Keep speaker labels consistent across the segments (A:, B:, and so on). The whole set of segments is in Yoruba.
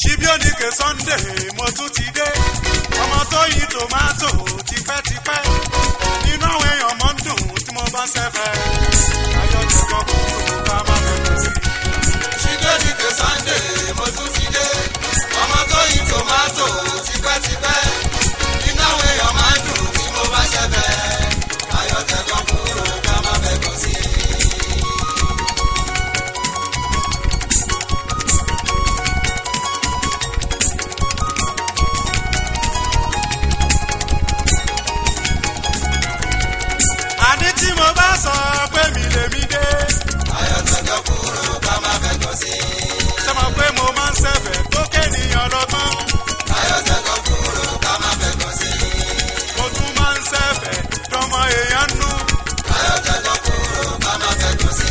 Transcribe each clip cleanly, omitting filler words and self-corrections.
A: Ṣíbíọ́nìkè Sunday mo tún ti dé ọmọ tó yí tòmátò tipẹ́tipẹ́ nínú àwọn èèyàn mọ́ ń dùn tí mo bá ṣẹ́fẹ̀ ayọ̀ tó kọ́ kúrò ká má fẹ́ sí.
B: Ṣíbíọ́nìkè Sunday mo tún ti dé ọmọ tó yí tòmátò tipẹ́tipẹ́ nínú àwọn èèyàn máa ń dùn tí mo bá ṣẹ́fẹ̀ ayọ̀ tó kọ́ kúrò ká má fẹ́ sí.
A: Tí mo bá sọ pé mi lè mi dé.
B: Ayọ̀ tọ́jọ́ kúrò ká má fẹ́ kọ́ sí.
A: Ṣé mo pé mo máa ń ṣẹ̀fẹ̀ tó kéèyàn lọ́gbọ́n?
B: Ayọ̀ tọ́jọ́ kúrò ká má fẹ́ kọ́ sí.
A: Mo tún máa ń ṣẹ̀fẹ̀ tọmọ èèyàn nú.
B: Ayọ̀ tọ́jọ́ kúrò ká má fẹ́ kọ́ sí.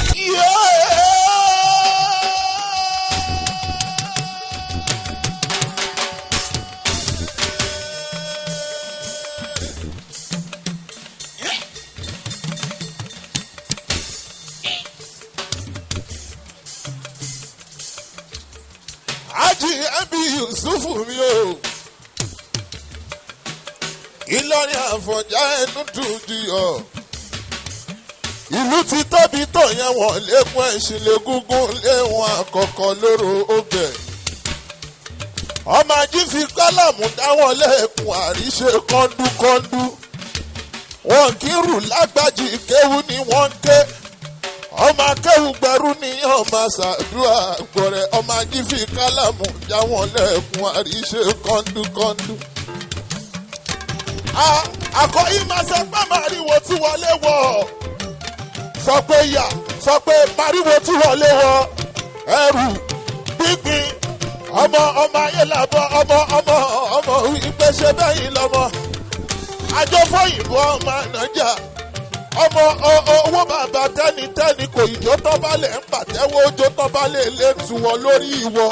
C: Yusufu mi o Ìlọrin Àfọ̀njá ẹnu dùn jiyọ ìlú ti tóbi tó yẹn wọn lẹ́kùn ẹ̀sìn lẹ́gúngún léwọn àkọ́kọ́ lóró ọbẹ̀ ọmọ ají fi kọ́làmù dáwọn lẹ́kùn àríṣe kọ́ńdúkọ́ńdú wọn kírù lágbájì kéwú ni wọ́n ké ọmọ akéwù gbẹrú ní ọmọ ṣàdúrà gbọrẹ ọmọ ajífi kálámù jáwọn lẹkùn àríṣe kọńdúkọńdú. àkọ́yí máa sọ pé màríwo tí wọlé wọ̀ sọ pé yà sọ pé màríwo tí wọlé wọ̀ ẹrù gbígbín ọmọ ayé làbọ̀ ọmọ ìgbésẹ̀ bẹ́yìn lọ́mọ àjọ fọyìnbó ọmọ ànájà. ọmọ owó bàbá tẹ́nitẹ́ni kò ìjó tọ́balẹ̀ ń pàtẹ́wọ́ ojó tọ́balẹ̀ lè tu wọ lórí ìwọ.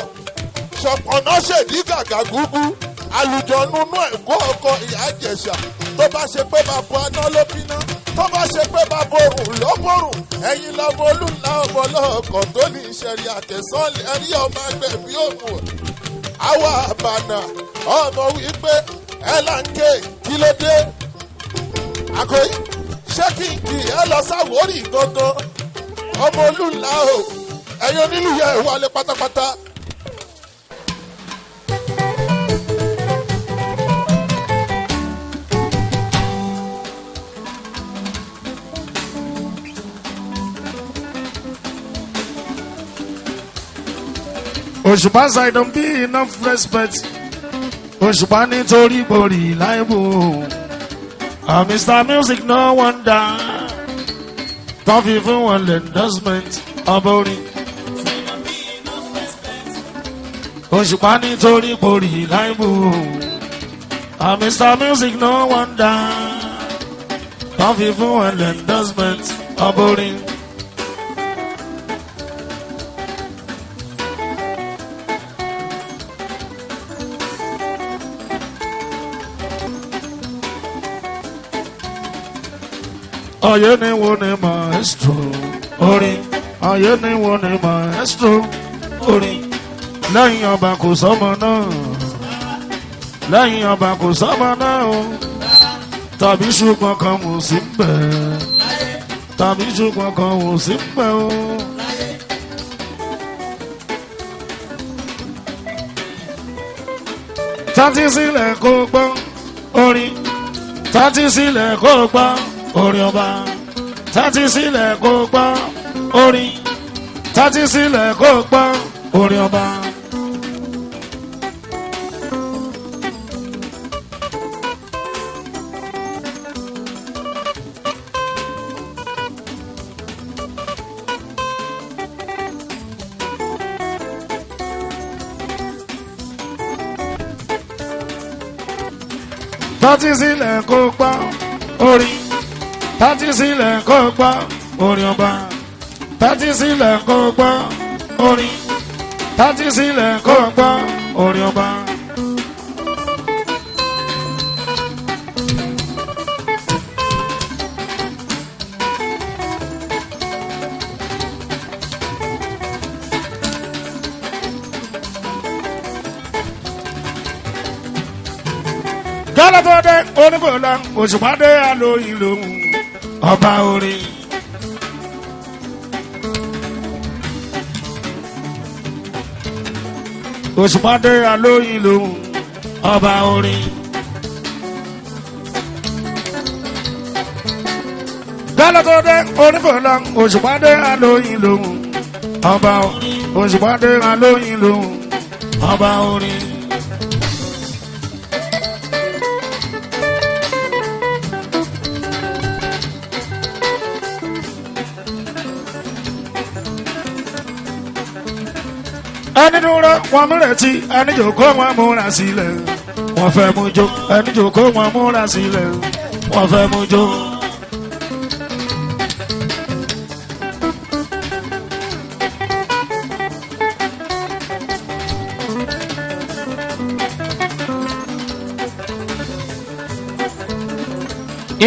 C: ṣọ̀pọ̀nà ṣèdí gàgà gúgú àlùjọ nínú ẹ̀kọ́ ọkọ ìyá Ìjẹ̀ṣà tó bá ṣe pé bàbá aná ló bíná tó bá ṣe pé bàbá òrùn ló bòrùn ẹ̀yin lọ́mọ olùlà ọmọ lọ́ọ̀kọ̀ tó ní ìṣẹ̀rí àtẹ̀sán ẹ̀rí ọmọ ẹgbẹ́ bí òun àwa àbànà ọmọ wípé ẹ̀ là ń ké kí ló dé àkóyí ṣé kí n kì í lọ sáwórì gangan ọmọ olùlà o ẹ̀yin onílù yẹ ìwọlé pátápátá.
D: Òṣùpá side don't be enough respect. Òṣùpá nítorí borí láìbò. Mr. Music no wonder. Tọ́fì fún wọn lè endorsement ọba orin. Òṣùpá nítorí borí láìbò. Mr. Music no wonder. Tọ́fì fún wọn lè endorsement ọba orin. Ayé ni wo ni maestro orin, ayé ni wo ni maestro orin. Lẹ́yìn ọba kò sọ́mọ náà, lẹ́yìn ọba kò sọ́mọ náà o. Tàbí ṣùgbọ́n kan mò sí bẹ̀, tàbí ṣùgbọ́n kan mò sí bẹ̀ o. Tátí sílẹ̀ kó gbọ́ orin, tátí sílẹ̀ kó gbọ́. Orin ọba tátí sílẹ̀ kó gbọ́ orin tátí sílẹ̀ kó gbọ́ orin ọba. Tátí sílẹ̀ kó gbọ́ orin. Tátí sílẹ̀ kó gbọ́ orin ọba. Tátí sílẹ̀ kó gbọ́ orin. Tátí sílẹ̀ kó gbọ́ orin ọba. Gálẹ́ tó dé onígbòlá òṣùpàdé àlóyìn lòun ọba orin. Òṣùpàdé àlóyìn lòun ọba orin. Gálẹ́ tó dé onígbòlá òṣùpàdé àlóyìn lòun ọba orin. Òṣùpàdé àlóyìn lòun ọba orin. Ẹni dúró wọn múretí ẹni jòkó wọn múra sílẹ̀ wọ́n fẹ́ mú jó ẹni jòkó wọn múra sílẹ̀ wọ́n fẹ́ mú jó.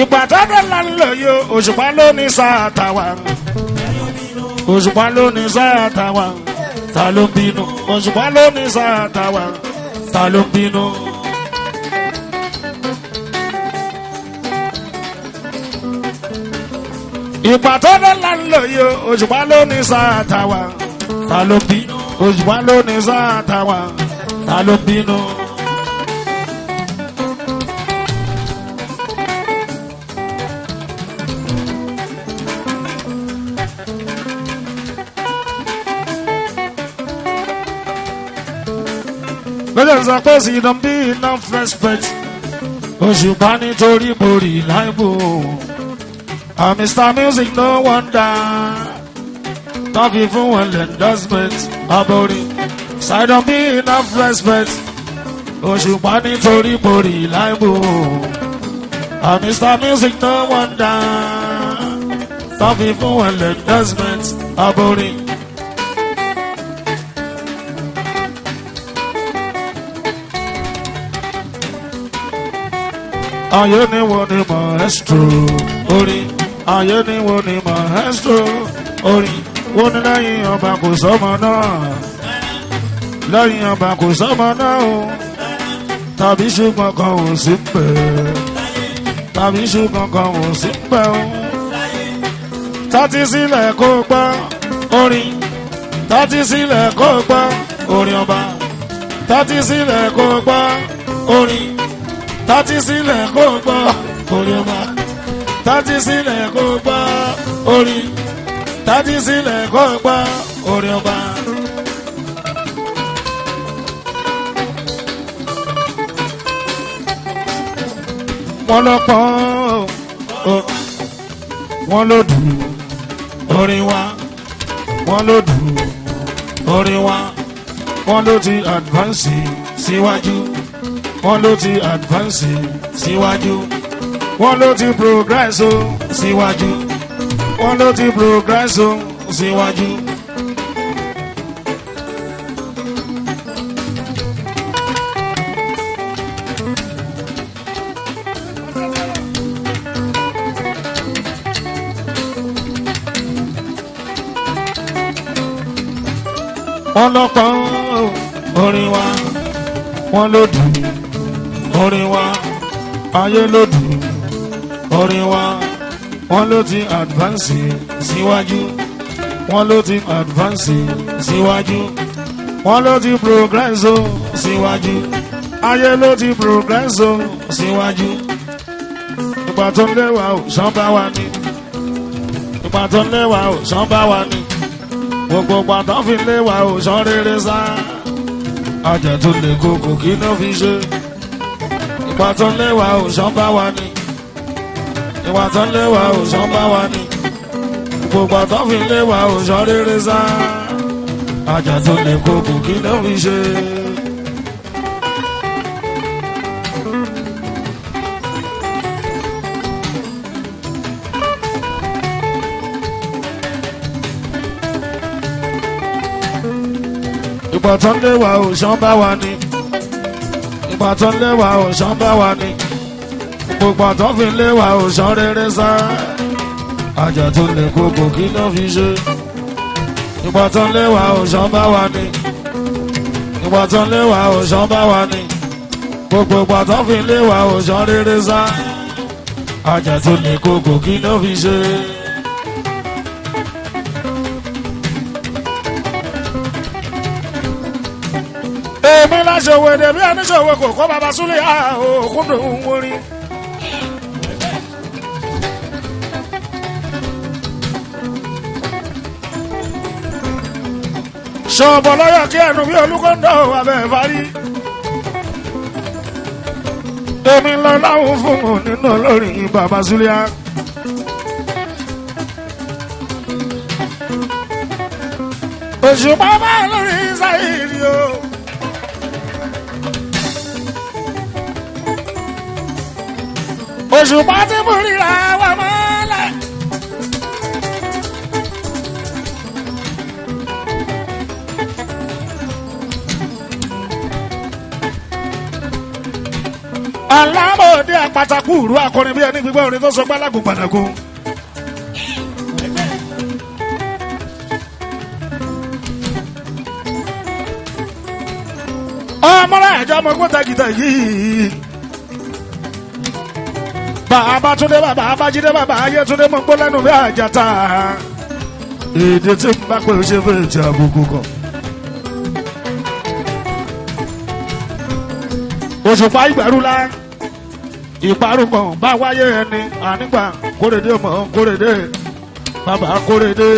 D: Ìgbà tó dé lálẹ́ yìí òṣùpá ló ní sáà tàwa òṣùpá ló ní sáà tàwa. Ta ló ń bínú òṣùpá ló ní sáà tàwa ta ló ń bínú. Ìgbà tó dé lálẹ́ yìí òṣùpá ló ní sáà tàwa ta ló ń bínú òṣùpá ló ní sáà tàwa ta ló ń bínú. Lọ́jọ́ sọ pé sí don be enough respect. Òṣùpá nítorí mo rí láìbò. Mr Music no wonder. Tọ́fi fún wọn lè endorsement. Aborí. Side don be enough respect. Òṣùpá nítorí mo rí láìbò. Mr Music no wonder. Tọ́fi fún wọn lè endorsement. Aborí. Ayé ni wo ni maestro orin. Ayé ni wo ni maestro orin. Wo ni lẹ́yìn ọba kò sọ́mọ náà. Lẹ́yìn ọba kò sọ́mọ náà o. Tàbí ṣùgbọ́n kan ò sí pẹ́. Tàbí ṣùgbọ́n kan ò sí pẹ́ o. Tátí sílẹ̀ kó gbọ́ orin. Tátí sílẹ̀ kó gbọ́ orin ọba. Tátí sílẹ̀ kó gbọ́ orin. Tátí sílẹ̀ kó gbọ́ orin ọba. Tátí sílẹ̀ kó gbọ́ orin. Tátí sílẹ̀ kó gbọ́ orin ọba. Wọ́n lọ pọ́n wọ́n ló dùn orin wa. Wọ́n ló dùn orin wa. Wọ́n ló ti advance síwájú. Wọ́n ló ti advance síwájú. Wọ́n ló ti progress o síwájú. Wọ́n ló ti progress o síwájú. Wọ́n lọ pọ́n orin wa. Wọ́n ló dùn orin wa. Ayé ló dùn orin wa. Wọ́n ló ti advance síwájú. Wọ́n ló ti advance síwájú. Wọ́n ló ti progress o síwájú. Ayé ló ti progress o síwájú. Ìgbà tó ń léwà ò ṣán bá wa ní. Ìgbà tó ń léwà ò ṣán bá wa ní. Gbogbo ìgbà tó fi léwà ò ṣán rere sá. Ajá tó lè kókò kí ló fi ṣe. Ìgbà tó ń léwà ò ṣán bá wa ní. Ìgbà tó ń léwà ò ṣán bá wa ní. Gbogbo ìgbà tó fi léwà ò ṣán rere sá. Ajá tó lè kókò kí ló fi ṣe. Ìgbà tó ń léwà ò ṣán bá wa ní. Ìgbà tó ń léwà ò ṣán bá wa ní. Gbogbo àtọ́ fi léwà ò ṣán rere sá. Ajá tó lè kókò kí ló fi ṣe. Ìgbà tó ń léwà ò ṣán bá wa ní. Ìgbà tó ń léwà ò ṣán bá wa ní. gbogbo pàtó fi lé wa òṣàn rere sá ajá tó ní kókò kí ló fi ṣe. èmi láṣọwọ́ èdè bí oníṣòwò kò kọ́ bàbá súlẹ̀ òkúndùn ń wọrí. ṣọ̀bọ̀ lọ́yọ̀ kí ẹnu bí olúkọ́ńdọ̀ abẹ́ ìfarí. èmi lọ láwọn fún un nínú olórin bàbá súlẹ̀. òṣùpá bá lórí sáyìrì o. òṣùpá tí mo ríra wà mọ́lẹ̀. alámọ̀dé àpàtàkù ìrú akọrin bí ẹni gbígbọ́ orin tó sọ gbálágùn gbàdàgùn. ọmọlá ẹ̀jọ́ ọmọ gbọ́tàgìtà yìí. bàbá túndé bàbá abájídé bàbá ayétúndé mọ̀ gbọ́ lẹ́nu bí àjàtà. èdè tí ń bá pé ó ṣe fẹ́ ti àbùkù kọ. òṣùpá ìgbàrúlá ìparúkọ bá wáyé ẹni ànígbà kórèdé mọ̀ kórèdé bàbá kórèdé.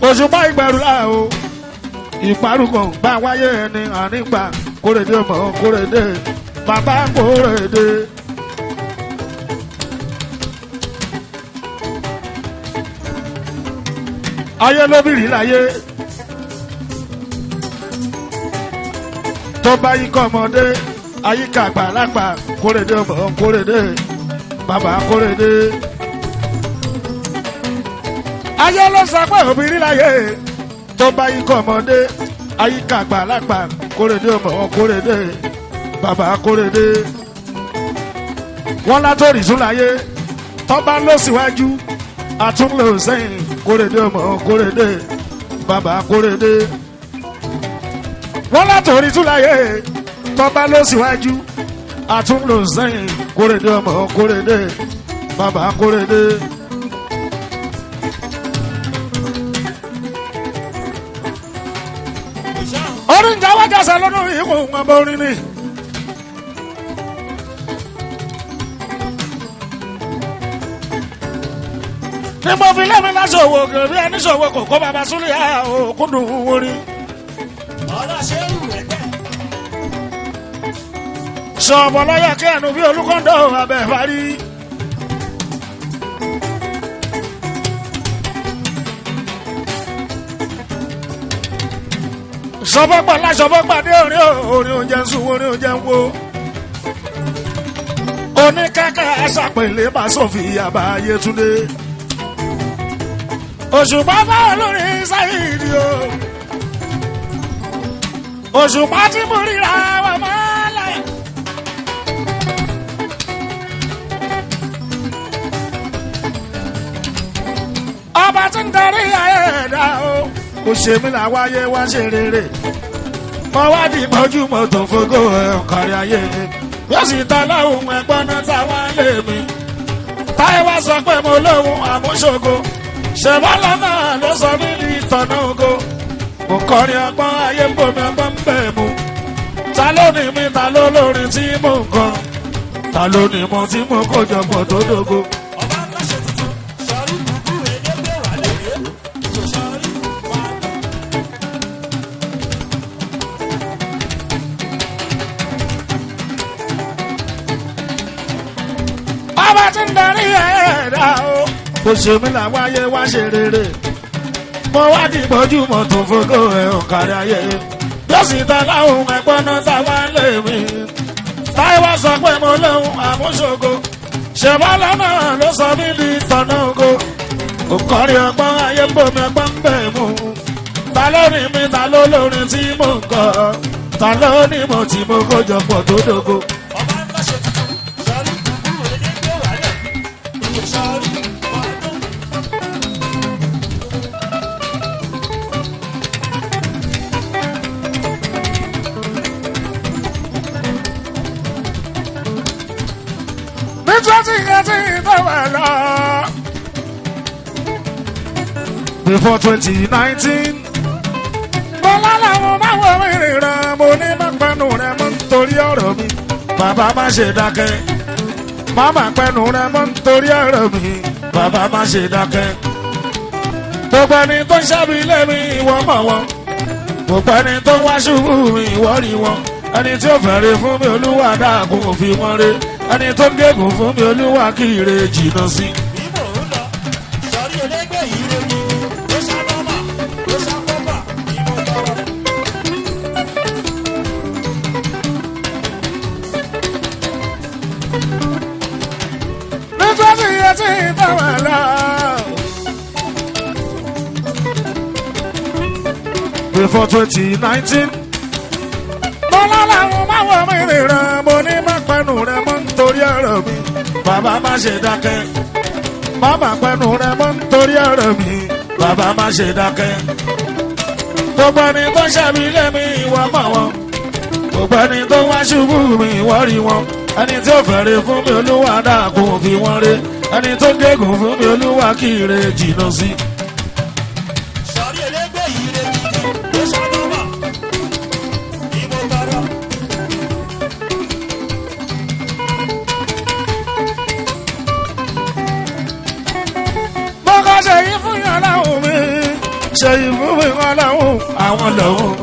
D: òṣùpá ìgbàrúlá o ìparúkọ bá wáyé ẹni ànígbà kórèdé mọ̀ kórèdé bàbá kórèdé. ayé lóbìrì láyé tó bá yí kọ́ ọmọdé àyíká àgbàlagbà kórèdé ọmọ kórèdé bàbá kórèdé. ayé ló sọ pé obìnrin láyé tó bá yí kọ́ ọmọdé àyíká àgbàlagbà kórèdé ọmọ kórèdé bàbá kórèdé. wọ́n látòrí tún láyé tó bá lọ síwájú àtúnlò sẹ́yìn kórèdé ọmọ kórèdé bàbá kórèdé. wọ́n látòrí tún láyé tọ́ba ló síwájú àtúnlò sẹ́yìn kórèdé ọmọ kórèdé bàbá kórèdé. orin jáwájàsá lọ́dún ìkó ọmọ orin ni. ní mo fi lẹ́mi láṣọwọ́ ògèrè bí ẹni ṣọwọ́ kò kó bàbá súlẹ̀ òkúndùn orin. ṣọ̀bọ̀ lọ́yọ̀ kí ẹnu bí olúkọ́ńdọ̀ abẹ́ ìfarí. ṣọ̀bọ̀gbà láṣọ̀bọ̀gbà dé orin oúnjẹ ń sùn orin oúnjẹ ń wo. oníkẹ́kẹ́ aṣàpèlé bá sọ̀fì àbáyé túndé. òṣùpá bá olórin sáyìrì o. òṣùpá tí mo ríra wà mọ́lẹ̀. ọba tí ń darí ayé ẹ̀dá o. kò ṣe mí làwáyé wá ṣe rere. mo wá di gbọ́júmọ̀ tó fògo ẹ̀ kárí ayé. yóò sì ta lóhùn ẹ̀gbọ́n náà táwọn lé mi. táyé wá sọ pé mo lóhùn àmúṣogo. ṣèbá lọ́nà ló sọ mí ní ìtọ́nà ogo. mo kọrin ọgbọ́n ayé ń bomi ọgbọ́n ń bẹ̀ mu. ta ló ní mi ta ló lórin tí mò ń kọ. ta ló ní mo tí mo kó jọpọ̀ tó dógo. ọba tí ń darí ẹ̀dá o. kò ṣe mí làwáyé wá ṣe rere. mo wá di gbọ́júmọ̀ tó fògo ẹ̀ kárí ayé. yóò sì ta láhùn ẹ̀gbọ́n náà táwa lé mi. táwa sọ pé mo lóhùn àmúṣogo. ṣèbá lọ́nà ló sọ mí di tọ̀nà ogo. òkọrin ọgbọ́n ayé ń bomi ọgbọ́n ń bẹ̀ mu. ta ló ní mi ta ló lórin tí mò ń kọ. ta ló ní mo tí mo kó jọpọ̀ tó dógo. before 2019. Bọ́lá làwọn máa wọ ìrìnrìn mo ní má pẹ́nu rẹ̀ mọ́ nítorí ọ̀rọ̀ mi. Bàbá má ṣe dákẹ́. Màmá pẹ́nu rẹ̀ mọ́ nítorí ọ̀rọ̀ mi. Bàbá má ṣe dákẹ́. Gbogbo ẹni tó ń ṣẹ́bi lé mi ìwọ mọ̀ wọn. Gbogbo ẹni tó ń wá ṣubú mi ìwọ rí wọn. Ẹni tí ó fẹ́rẹ̀ fún mi olúwa dáàgùn òfin wọn ré. Ẹni tó ń gégùn fún mi olúwa kí ire jìnnà sí. Before 2019. Bọ́lá làwọn máa wọ mí rìnrìn mo ní má pẹ́nu rẹ̀ mọ́ nítorí ọ̀rọ̀ mi. Bàbá má ṣe dákẹ́. Màmá pẹ́nu rẹ̀ mọ́ nítorí ọ̀rọ̀ mi. Bàbá má ṣe dákẹ́. Gbogbo ẹni tó ṣẹ́bi lé mi ìwọ mọ̀ wọn. Gbogbo ẹni tó wá ṣubú mi ìwọ rí wọn. Ẹni tí ó fẹ́rẹ̀ fún mi olúwa dáàgùn òfin wọn ré. Ẹni tó gégùn fún mi olúwa kí ire jìnnà sí. Ṣe ìfúnmi wọn lọ́hùn àwọn lọ́hùn.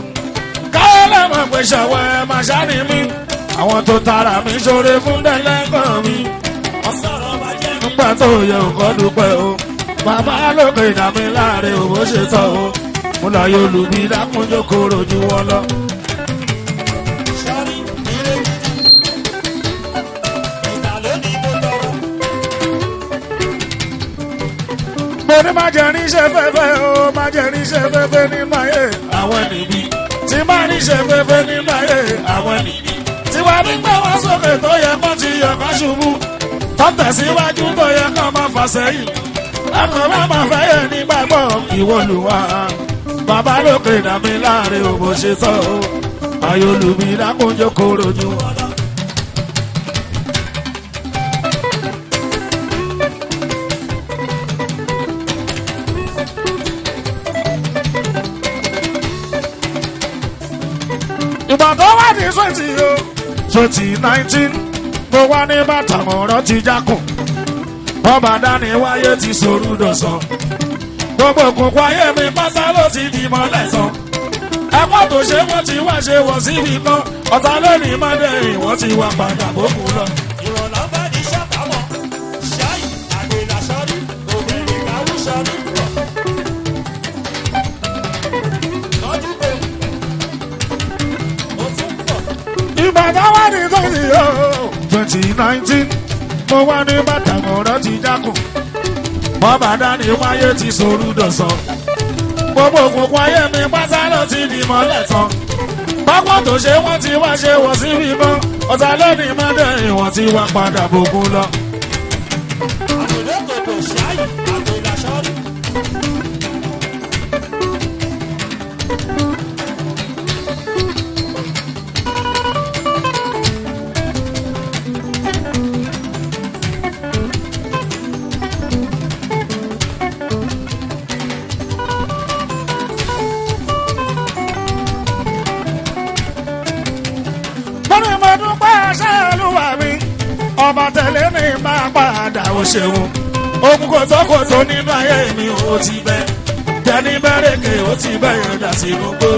D: Káyọ̀ lẹ́mọ̀ pé ṣọwọ́ ẹ máa ṣáni mí. Àwọn tó tara mi ṣoore fún dẹ́lẹ́kàn mi. Nígbà tó yẹ òkọ́ dúpẹ́ o. Bàbá lókè ìdàmí láàrin òwò ṣe tọ́ o. Mo lọ yóò lù bí dákúnjó kóró ju wọn lọ. Mo ní má jẹ́ níṣẹ́ fẹ́fẹ́ o, má jẹ́ níṣẹ́ fẹ́fẹ́ nínú ayé àwọn níbí. Tí má níṣẹ́ fẹ́fẹ́ nínú ayé àwọn níbí. Tí wàá ní gbé wọn sókè tó yẹ kó ti yẹ ká ṣubú. Tó tẹ̀síwájú tó yẹ ká máa fà sẹ́yìn. Lákàn má máa fẹ́ yẹ nígbàgbọ́ ìwọlùwà. Bàbá lókè dàmí láàrin òbò ṣe tọ́ o. Ayọ̀lùmí dákúnjó kóró ju wọn lọ. Ìgbà tó wà ní 2019 mo wá ní bàtà mọ̀rọ̀ ti jákùn. Bọ́bà dání wáyé ti sorú dọ̀sán. Gbogbo òkùnkùn ayé mi pátá ló ti di mọ́lẹ̀ tán. Ẹ̀pọ̀ tó ṣe wọ́n ti wá ṣe wọ̀ síbi kan. Ọ̀tá lónìí mọ́dé ìwọ́n ti wá padà bókù lọ.
E: Ìrọ̀lá bá ní ṣàkámọ̀. Ṣáì àgbèlà sọ́rí, òbẹ̀rẹ̀ káwú sọ́rí rọ̀. Lọ́dún pé ó tún pọ̀.
D: Ìgbà tó wà ní 2019 mo wá ní bàtà mọ̀rọ̀ ti jákùn. Bọ́bà dání wáyé ti sorú dọ̀sán. Gbogbo òkùnkùn ayé mi pátá ló ti di mọ́lẹ̀ tán. Pápá tó ṣe wọ́n ti wá ṣe wọ̀ síbi kan. Ọ̀tá lónìí mọ́dé ìwọ̀n ti wá padà bókun lọ.
E: Àgbèlè kòkò ṣáì àgbèlà sọ́rí.
D: Ọba tẹ̀lé mi máa padà ó ṣeun. Ogun kòtókòtó nínú ayé mi ò ti bẹ́. Tẹni bẹ́rẹ̀kẹ̀ ó ti bẹ̀yẹ̀ dà sínú gbó.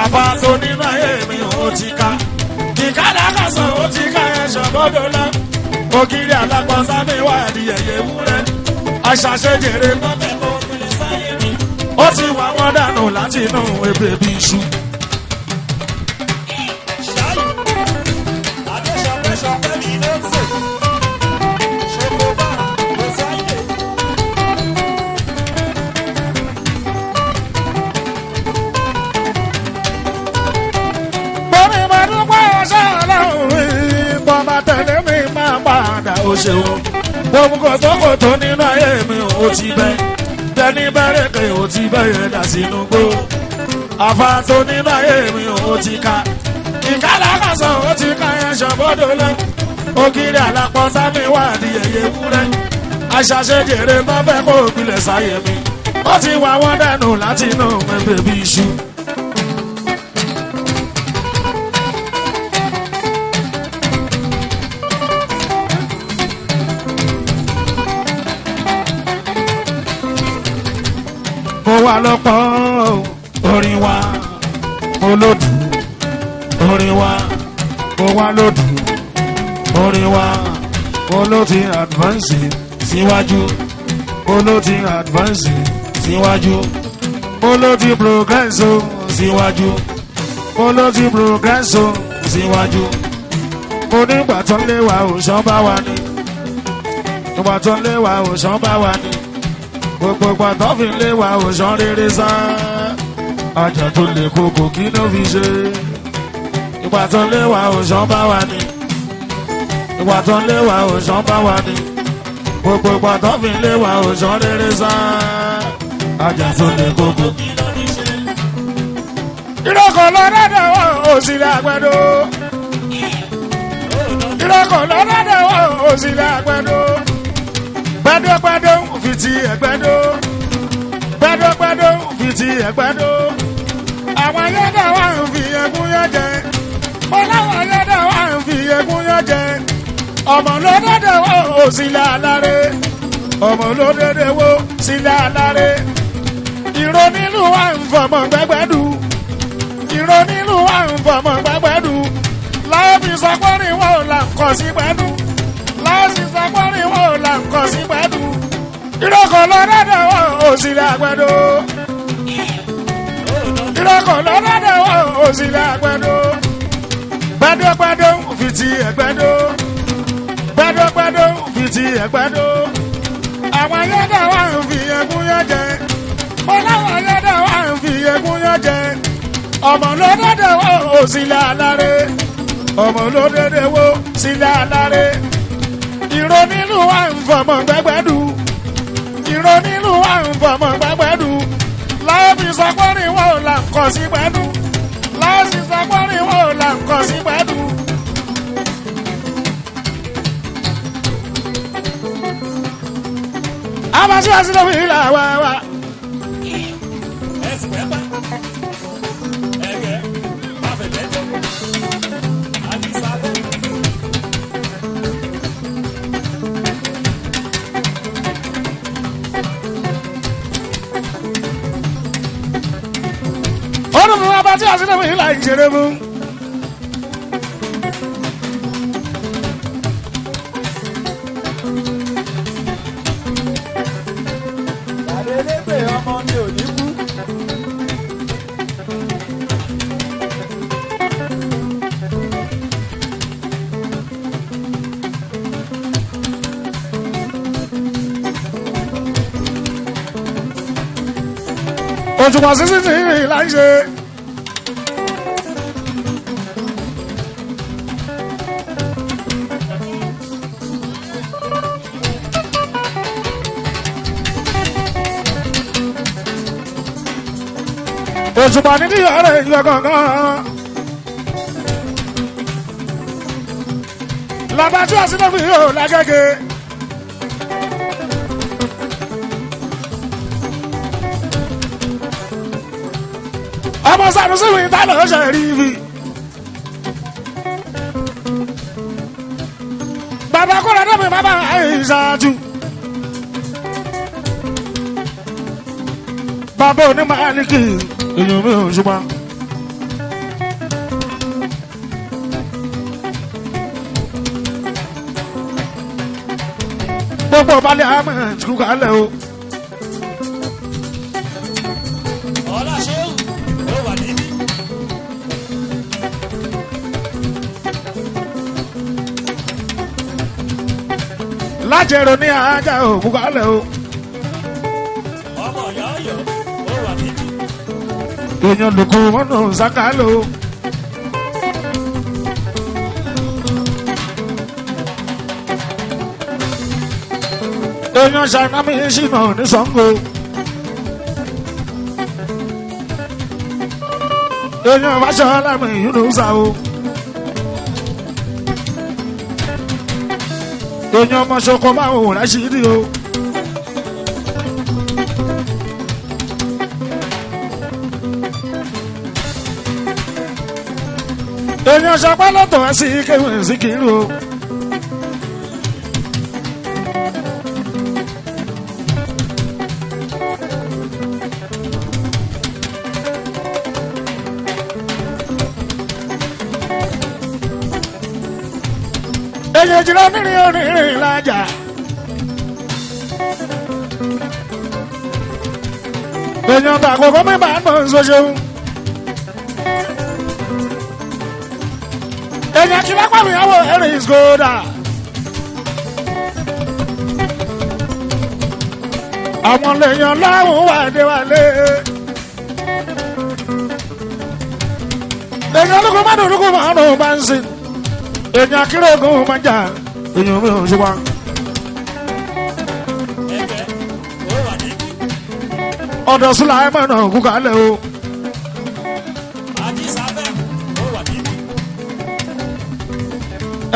D: Àbá tó nínú ayé mi ò ti ká. Ìkálàkàsán ó ti ká ẹ̀ṣọ́ bọ́dọ̀ lọ. Ògiri alágbọ̀n sábẹ́ wà ní ẹ̀yẹ wúrẹ́. Aṣàṣejèrè tọ́tẹ̀ kó pilẹ̀ sáyé mi. Ó ti wà wọ́n dànù láti inú ebè bí iṣu.
E: Ṣáì àdéṣọpẹ́ṣọpẹ́ mi ló ń sè. Ṣòkòbá ló sáyé.
D: Bọ́mí máa dúpẹ́ ọ̀ṣẹ́ ọlọ́run mi. Bọ́mà tẹ̀lé mi máa padà ó ṣeun. Gbogbo kòtókòtó nínú ayé mi ò ti bẹ́. Tẹni bẹ́rẹ̀kẹ̀ ò ti bẹ́yẹ̀ dà sínú gbó. Àfà tó nínú ayé mi ò ti ká. Ìkálàkàsán ó ti ká ẹ̀ṣọ́ bọ́dọ̀ lọ. Ògiri àlàpọ̀ sámi wà ní ẹ̀yẹ wúrẹ́. Aṣàṣejèrè má fẹ́ kó pilẹ̀ sáyé mi. wọ́n ti wá wọ́n dànù láti inú ẹgbẹ́ bí iṣu. mo wà lọ́pọ̀ orin wa mo lòdù orin wa mo wà lòdù orin wa mo ló ti advance síwájú mo ló ti advance síwájú mo ló ti progress síwájú mo ló ti progress síwájú mo nígbà tó ń lé wa òṣàn bá wa ní nígbà tó ń lé wa òṣàn bá wa ní gbogbo pàtó fi lé wa òṣàn rere sá ajá tó lè kókò kí ló fi ṣe ìgbà tó ń lé wa òṣàn bá wa ní ìgbà tó ń lé wa òṣàn bá wa ní gbogbo pàtó fi lé wa òṣàn rere sá ajá tó lè kókò kí ló fi ṣe. ìrọ̀kọ̀ lọ́dọ̀dọ̀ wọ̀ òsìlẹ̀ àgbàdo ìrọ̀kọ̀ lọ́dọ̀dọ̀ wọ̀ òsìlẹ̀ àgbàdo gbẹdọgbẹdọ fìtì ẹgbẹdọ gbẹdọgbẹdọ fìtì ẹgbẹdọ àwọn ayẹdẹ wà ń fi ẹkún yẹn jẹ wọn láwọn ayẹdẹ wà ń fi ẹkún yẹn jẹ ọmọ lódẹdẹ wo òsìlẹ̀ alárẹ ọmọ lódẹdẹ wo sílẹ̀ alárẹ ìrònínú wà ń fọmọ gbẹgbẹdù ìrònínú wà ń fọmọ gbẹgbẹdù láyé fi sọ pé ní wọn ò là ń kọ sí gbẹdù láti sọpọ́nrin wọn ò là ń kọ́ sí pẹ̀lú ìrọ́kọ̀ lọ́dọ̀dọ̀ wọn ò sì lè àgbẹ̀dọ̀ ìrọ́kọ̀ lọ́dọ̀dọ̀ wọn ò sì lè àgbẹ̀dọ̀ gbẹ́dọ́gbẹ́dọ́ fìtì ẹ̀gbẹ́dọ́ gbẹ́dọ́gbẹ́dọ́ fìtì ẹ̀gbẹ́dọ́ àwọn ayẹ́dẹ̀ wà ń fi ẹkún yẹn jẹ mọ́ láwọn ayẹ́dẹ̀ wà ń fi ẹkún yẹn jẹ ọmọ lọ́dọ̀dọ̀ wọn ò sì lè alárẹ ọmọ lọ́dọ̀dọ̀ wọn ò sì lè alárẹ ìrònínú wà ń fọmọ gbẹgbẹdù ìrònínú wà ń fọmọ gbẹgbẹdù láyé fi sọpọ́nrin wọn ò là ń kọ́ sí gbẹdù láyé fi sọpọ́nrin wọn ò là ń kọ́ sí gbẹdù. amasiwasi ló fi ilà wá wá.
E: ẹsìn pẹ́pẹ́ ẹ̀gẹ́ bàfẹ̀lẹ́jọ́ àdìsábọ̀.
D: ọdún fún wa bá tí a sì lọ́wọ́ ìlà ìṣeré fún.
E: àdélébè ọmọ mi ò ní kú.
D: òṣùpọ̀ sísí ní ìlà ìṣe. òṣùpọ̀ ní kíyọ̀rẹ́ ìyọ gangan. làbá tí a sì lọ́wọ́ yóò lágẹ́gẹ́. ọmọ Sanusi wí ta ló ṣe rí ibi. bàbá kọ́ra dẹ́mi bàbá ìṣáájú. bàbá onímọ̀ àníkì èèyàn mi ò ṣùgbọ́n. gbogbo balẹ̀ àmì ìtìkú kalẹ̀ o.
E: ọlá ṣéwù ló wà níbí.
D: lájẹrò ní ajá òkú kalẹ̀ o.
E: ọmọ ìyá ọ̀yọ́ ló wà níbí.
D: èèyàn lòkù wọn nù sákàlò. èèyàn ṣàìnámi ṣìnà ní Ṣàngó. èèyàn wáṣọ alámì Yunusa o. èèyàn ọmọ ṣoko máa ń wò Rashidi o. èèyàn ṣọpẹ́ lọ́tọ̀ ẹ̀ sí kéwìn sí kiri o. èèyàn jìnnà nírin onírin lájà. èèyàn tàkókò mi máa ń bọ̀ ń ṣoṣo. èèyàn kí lápá mi àwọ̀ ẹ̀rìn ìṣòdà. àwọn lèèyàn láwọn wà déwálé. èèyàn olóko márùn olóko márùn bá ń sìn. èèyàn akérègùn máa ń jà èèyàn mi ò ṣe wá. ọ̀dọ̀ sùlà ẹ̀ mọ̀ náà kú kálẹ̀ o.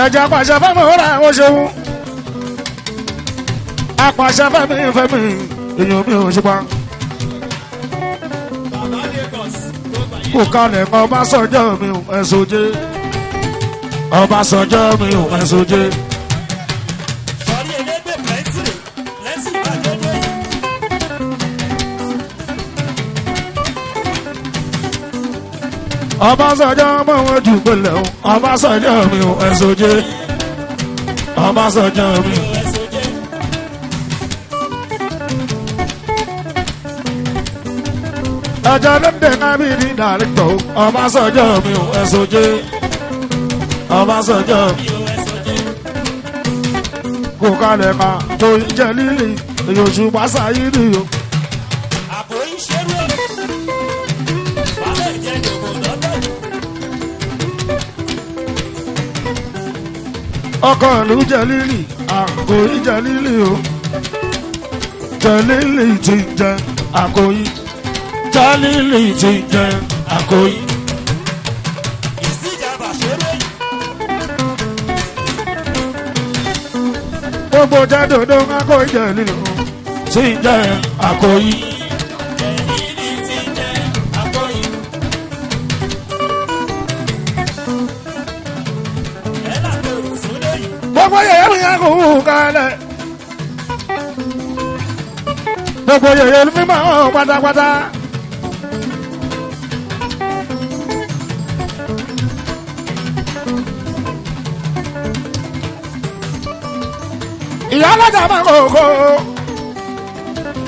D: ẹ̀jẹ̀ apàṣẹ fẹ́mi ọ̀rọ̀ àwọn ṣeun. apàṣẹ fẹ́mi fẹ́mi èèyàn mi ò ṣe wá. kú kálẹ̀ kọ́ ọba sọ́jọ́ mi ò ẹ̀ sóje. ọba sọ́jọ́ mi ò ẹ̀ sóje. Ọbásanjọ́ mọ̀ wọ́n jù pẹ̀lẹ́ o. Ọbásanjọ́ mi ò ẹ̀sọ́jẹ́. Ọbásanjọ́ mi ò ẹ̀sọ́jẹ́. ẹjọ́ lóde nábì ní dàrẹ́tọ̀ o. Ọbásanjọ́ mi ò ẹ̀sọ́jẹ́. Ọbásanjọ́ mi ò ẹ̀sọ́jẹ́. kò kalẹ̀ ká tó jẹ́ lílì èyí oṣù pàṣẹ yìí nìyó.
E: àpò ìṣerú ẹ̀ bàbá ìjẹ́ ìdòwò lọ́dọ̀.
D: ọkọ ìlú jẹlílì àkòyí jẹlílì o. jẹlílì ti jẹ àkòyí. jẹlílì ti jẹ àkòyí.
E: ìsìjàmbá ṣeré yìí.
D: gbogbo jẹ dòdò àkòyí jẹlílì o. ti jẹ àkòyí.
E: ẹ̀yìn ti jẹ́ àkọ́yí. ẹ̀ láti òrùsùn lẹ́yìn.
D: gbogbo yẹyẹ mi yẹn kò wù kálẹ̀. gbogbo yẹyẹ mi máa ń pátápátá. ìyá alájà máa ń kókó.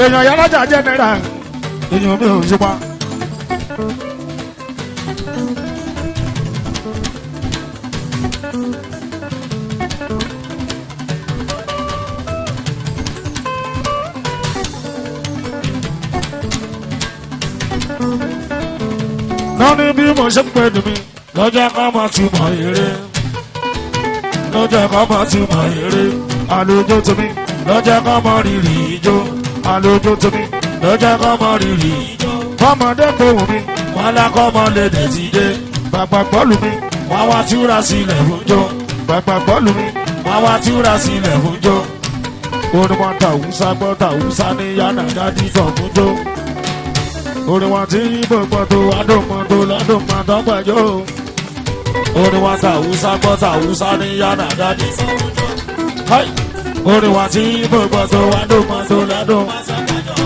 D: èèyàn ìyá alájà jẹ́ náírà. èèyàn mi ò ṣe pa. lọ́ní bí mo ṣe ń pè ní mi lọ́jọ́ ká máa ti mọ̀ eré. lọ́jọ́ ká máa ti mọ̀ eré. àlejò tèmi lọ́jọ́ ká máa rírì ijó. àlejò tèmi lọ́jọ́ ká máa rírì ijó. kọ́mọdé gbòòwò mi wọn lákọ́mọ lédè ti dé. gbàgbà bọ́ọ̀lù mi wọn wá túra sílẹ̀ fún jó. gbàgbà bọ́ọ̀lù mi wọn wá túra sílẹ̀ fún jó. orin wọn tàwùsá gbọ́ tàwùsá ní yánà dádì sọ̀kún jó. orin wọn tí gbogbo tó adómọdó lọ́dúnmọdó gbẹjọ́. orin wọn tàwùsá gbọ́ tàwùsá ní yánà dádì sọ̀kún jó. orin wọn tí gbogbo tó adómọdó lọ́dúnmọdó gbẹjọ́.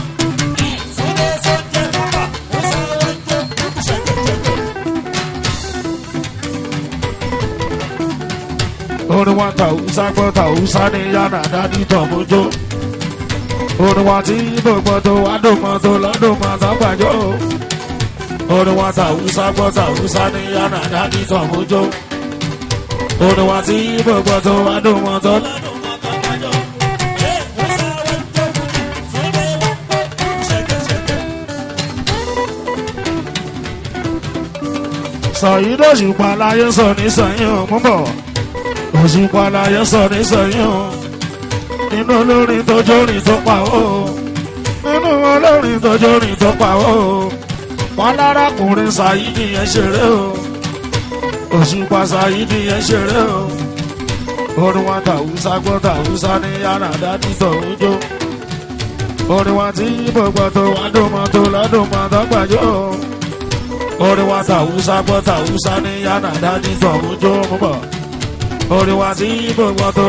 E: Sunday Sunday bàbá ó sáré oúnjẹ kúkú ṣẹ̀kẹ̀ṣẹ̀kẹ̀.
D: orin wọn tàwùsá gbọ́ tàwùsá ní yánà dádì tọ̀mọ́jọ́. orin wọn tí gbogbo tó adómọdó lọ́dúnmọdó gbẹjọ́. orin wọn tàwùsá gbọ́ tàwùsá ní yánà dádì tọ̀mọ́jọ́. orin wọn tí gbogbo tó adómọdó lọ́dúnmọdó gbẹjọ́.
E: ó sáré oúnjẹ kúkú Sunday kúkú ṣẹ̀kẹ̀ṣẹ̀kẹ̀.
D: sọ̀yìn lóṣùpá láyé sọ ní sọ̀yìn ò mú bọ̀. òṣùpá láyé sọ ní sọ̀yìn ò. nínú olórin tó jórin tó pa ó. nínú olórin tó jórin tó pa ó. wọn lárakùnrin Saidi yẹn ṣeré o. òṣùpá Saidi yẹn ṣeré o. orin wọn tàwùsá gbọ́ tàwùsá ní yàrá dádì tọ̀hún jó. orin wọn tí gbogbo tó adómọdó lọ́dúnmọdó gbàjọ́. orí wa tàwùsá gbọ́ tàwùsá ní yánà dájú tọ̀hún jó mú bọ̀ orí wa tí ibo gbọ́ tó.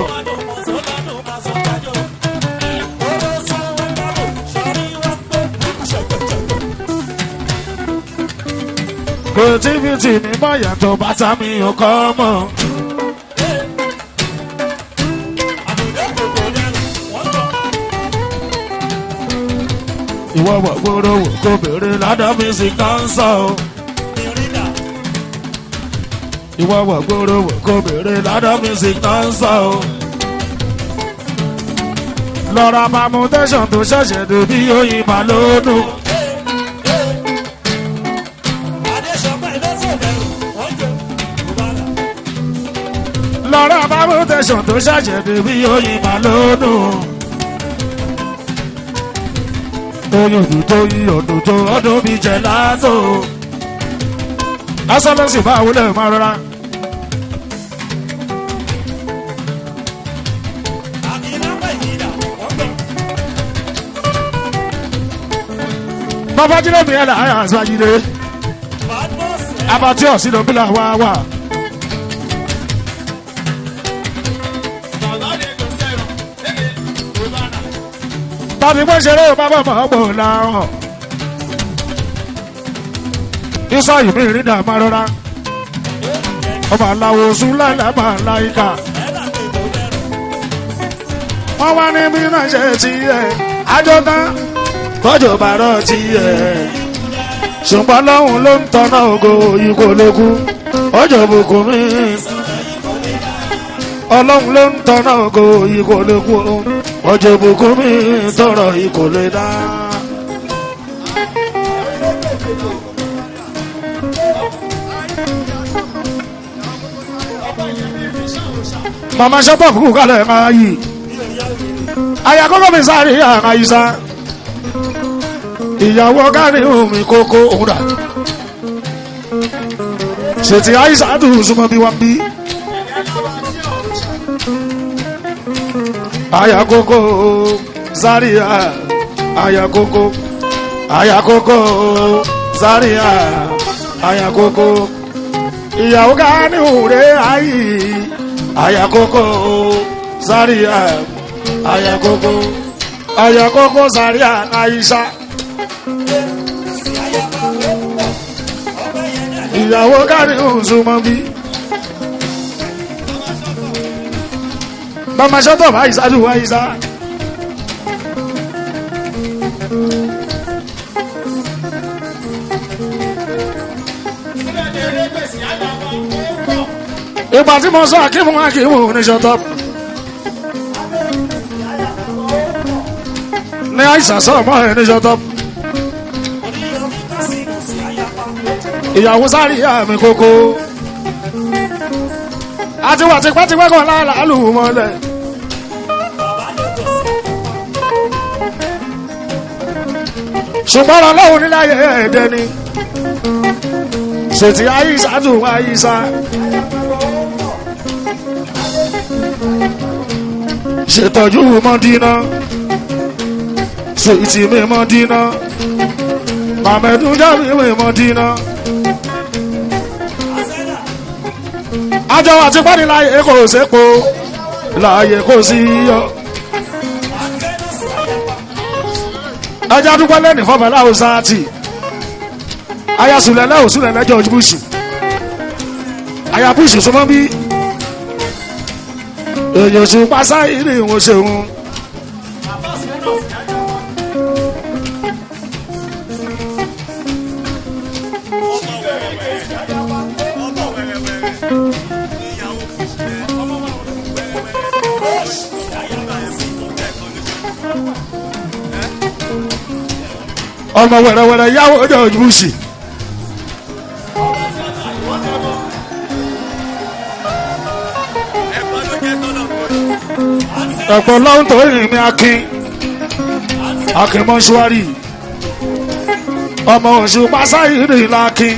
D: creativity mi bá yàtọ̀ bàtà mi ò kọ́ mọ́. ìwọ wọ̀ gbòòrò wò kó bèrè ládàá music council. ìwọ wọ̀ gbòòrò wò kó bèrè ládàá music council. lọ́ra permutation tó ṣẹ̀ṣẹ̀ dé bí òyìnbá lónìí. lọ́ra permutation tó ṣẹ̀ṣẹ̀ dé bí òyìnbá lónìí. oyún tó yí ọdún tó ọdún bíi jẹ látò. asọ́lọ́sì bá wúlẹ̀ máa rọra. bàbá jíde mi ẹ̀ là á yà sọ jíde. abatí ọ̀sìn lóbi là wá wà. tàbí pé ṣeré bàbá máa gbò láhàn. iṣẹ́ ìmí ìrìnà máa rọra. ọmọ aláwo sùn lálẹ́ máa láyìíká. wọ́n wá ní bí náà ṣe ti ẹ̀ àjọ tán kọjọ bàárọ̀ ti ẹ̀. ṣùgbọ́n lọ́hùn ló ń tọ́nà ògo ikú ológun ọjọ́ bùkún mi. ọlọ́hun ló ń tọ́nà ògo ikú ológun ọjọ́ bùkún mi tọrọ ikò lè dá. màmá ṣọ́pọ̀ fún kálẹ̀ máa yìí ayakọ́kọ́ mi sáré àmáyísá ìyàwó kárí omi kókó òun rà ṣètì àyíṣà tó súnmọ́ bí wọ́n bí. ayakoko Zaria ayakoko Zaria ayakoko ìyàwó ká ní òwúrẹ́ ayé ayakoko Zaria ayakoko Zaria Aisha ìyàwó ká ní òsùnmọ́ bí. Mama shut up, Aisha do Aisha. Ìgbà tí mo sọ Akímù ní shut up. Ní Aisha sọ̀rọ̀ mọ́ ẹ̀ ní shut up. Ìyàwó Zaria mi kókó. Àti wà tipẹ́tipẹ́ kan láàlú mọ́lẹ̀. ṣùgbọ́n ọlọ́run níláyé ẹ̀ẹ́dẹ́ ni ṣètì Àyíṣà dùn Àyíṣà ṣètọ́jú mọ́dínà ṣètì mi mọ́dínà màmẹ́dún jábí mi mọ́dínà. àjọ àti pẹ́ni láyé kò sépo láyé kò sí yọ. ẹjá dúpẹ́ lẹ́nì fọ́mọ aláwọ̀ sáàtì aya sùlẹ̀lẹ́ ò sùlẹ̀lẹ́ George Bush aya Bush súnmọ́ bí èyàn sùn pásá ìrìn ìwọ̀n ṣeun. ọmọ wẹ̀rẹ̀wẹ̀rẹ̀ yáwó George Bush ẹ̀pọ̀ lọ́hún tó rìn mí akin mọ́ṣúárì ọmọ oṣù pásáyìrì lákin